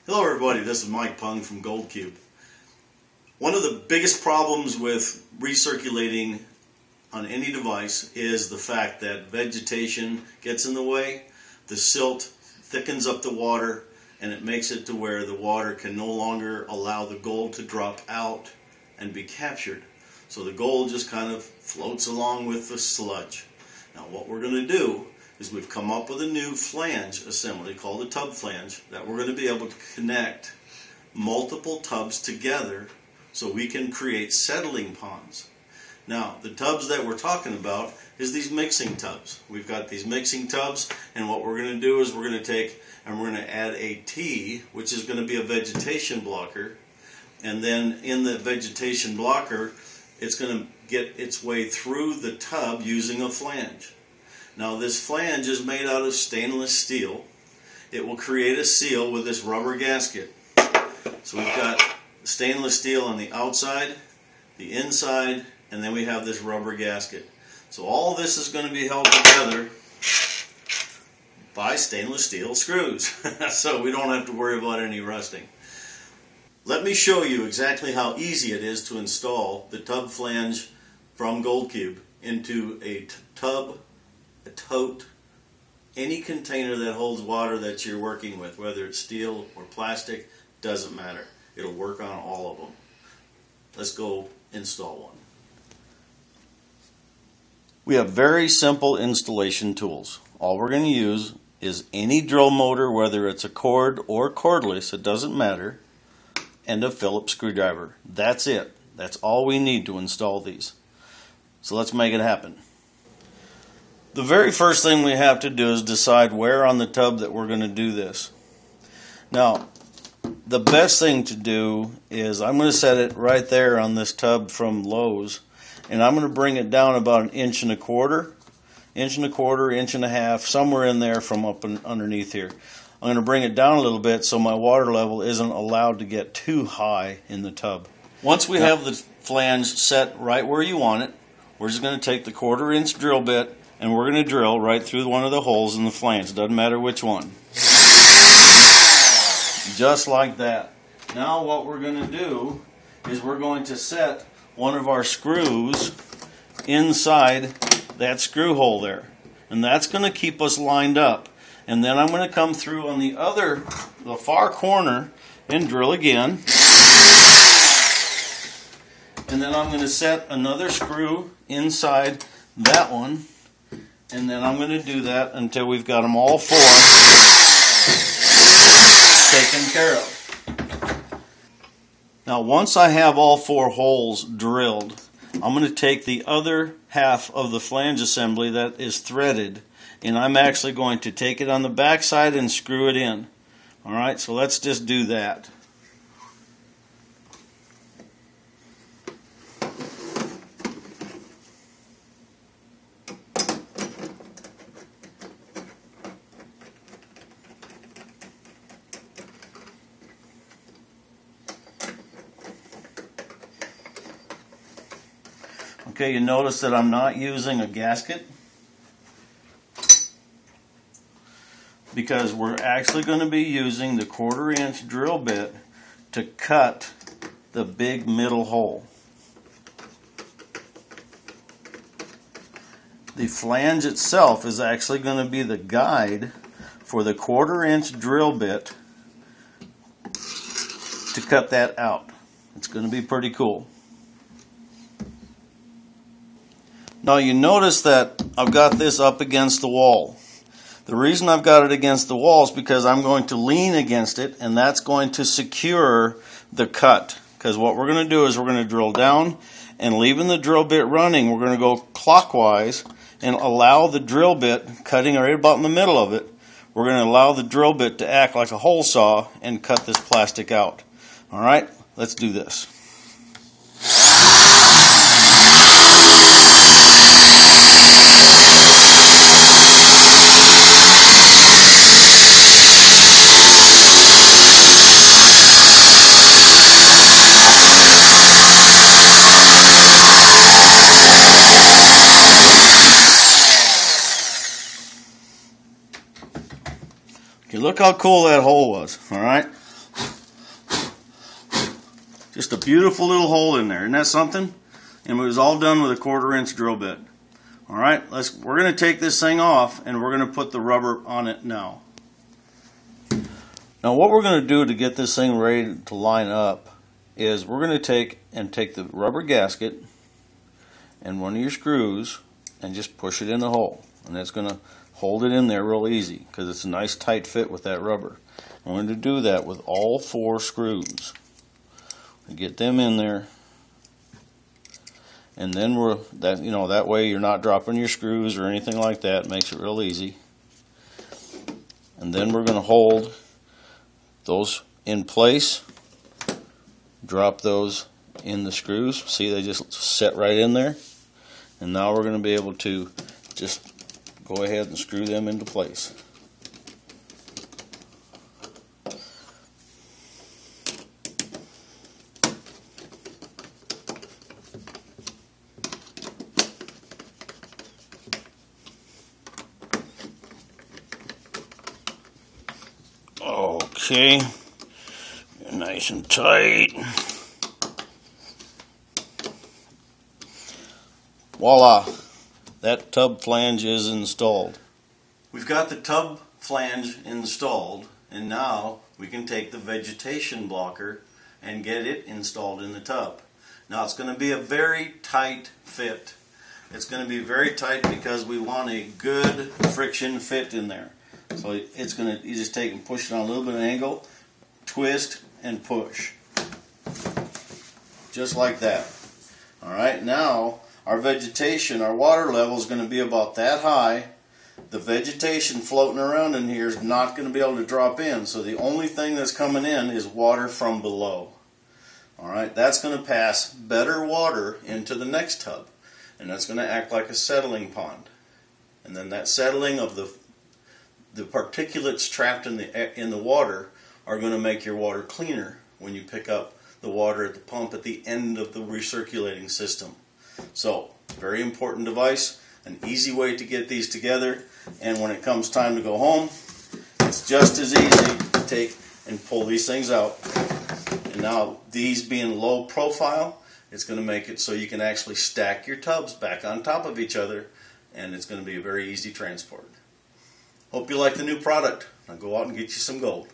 Hello everybody, this is Mike Pung from Gold Cube. One of the biggest problems with recirculating on any device is the fact that vegetation gets in the way, the silt thickens up the water, and it makes it to where the water can no longer allow the gold to drop out and be captured. So the gold just kind of floats along with the sludge. Now what we're going to do is we've come up with a new flange assembly called a tub flange that we're going to be able to connect multiple tubs together so we can create settling ponds. Now the tubs that we're talking about is these mixing tubs. We've got these mixing tubs, and what we're going to do is we're going to take and we're going to add a T, which is going to be a vegetation blocker, and then in the vegetation blocker it's going to get its way through the tub using a flange. Now this flange is made out of stainless steel. It will create a seal with this rubber gasket. So we've got stainless steel on the outside, the inside, and then we have this rubber gasket. So all this is going to be held together by stainless steel screws. So we don't have to worry about any rusting. Let me show you exactly how easy it is to install the tub flange from Gold Cube into a tub, a tote, any container that holds water that you're working with, whether it's steel or plastic, doesn't matter. It'll work on all of them. Let's go install one. We have very simple installation tools. All we're going to use is any drill motor, whether it's a cord or cordless, it doesn't matter, and a Phillips screwdriver. That's it. That's all we need to install these. So let's make it happen. The very first thing we have to do is decide where on the tub that we're going to do this. Now, the best thing to do is I'm going to set it right there on this tub from Lowe's, and I'm going to bring it down about 1.25 inches, 1.25 inches, somewhere in there from up underneath here. I'm going to bring it down a little bit so my water level isn't allowed to get too high in the tub. Once we have the flange set right where you want it, we're just going to take the 1/4 inch drill bit and we're going to drill right through one of the holes in the flange. Doesn't matter which one. Just like that. Now what we're going to do is we're going to set one of our screws inside that screw hole there. And that's going to keep us lined up. And then I'm going to come through on the far corner and drill again. And then I'm going to set another screw inside that one. And then I'm going to do that until we've got them all four taken care of. Now once I have all 4 holes drilled, I'm going to take the other half of the flange assembly that is threaded, and I'm actually going to take it on the back side and screw it in. Alright, so let's just do that. Okay, you notice that I'm not using a gasket because we're actually going to be using the 1/4 inch drill bit to cut the big middle hole. The flange itself is actually going to be the guide for the 1/4 inch drill bit to cut that out. It's going to be pretty cool. Now you notice that I've got this up against the wall. The reason I've got it against the wall is because I'm going to lean against it, and that's going to secure the cut. Because what we're going to do is we're going to drill down, and leaving the drill bit running, we're going to go clockwise and allow the drill bit, cutting right about in the middle of it, we're going to allow the drill bit to act like a hole saw and cut this plastic out. Alright, let's do this. Okay, look how cool that hole was, alright? Just a beautiful little hole in there. Isn't that something? And it was all done with a 1/4-inch drill bit. All right, we're going to take this thing off and we're going to put the rubber on it now. Now what we're going to do to get this thing ready to line up is we're going to take the rubber gasket and one of your screws and just push it in the hole. And that's going to hold it in there real easy because it's a nice tight fit with that rubber. I'm going to do that with all 4 screws. Get them in there. And then that way you're not dropping your screws or anything like that. It makes it real easy. And then we're going to hold those in place. Drop those in the screws. See, they just set right in there. And now we're going to be able to just go ahead and screw them into place. Okay, nice and tight. Voila, that tub flange is installed. We've got the tub flange installed, and now we can take the vegetation blocker and get it installed in the tub. Now it's going to be a very tight fit. It's going to be very tight because we want a good friction fit in there. So it's going to, you just take and push it on a little bit of an angle, twist and push. Just like that. Alright, now our vegetation, our water level is going to be about that high. The vegetation floating around in here is not going to be able to drop in. So the only thing that's coming in is water from below. Alright, that's going to pass better water into the next tub. And that's going to act like a settling pond. And then that settling of the particulates trapped in the water are going to make your water cleaner when you pick up the water at the pump at the end of the recirculating system. So, very important device, an easy way to get these together, and when it comes time to go home, it's just as easy to take and pull these things out. And now, these being low profile, it's going to make it so you can actually stack your tubs back on top of each other, and it's going to be a very easy transport. Hope you like the new product. Now go out and get you some gold.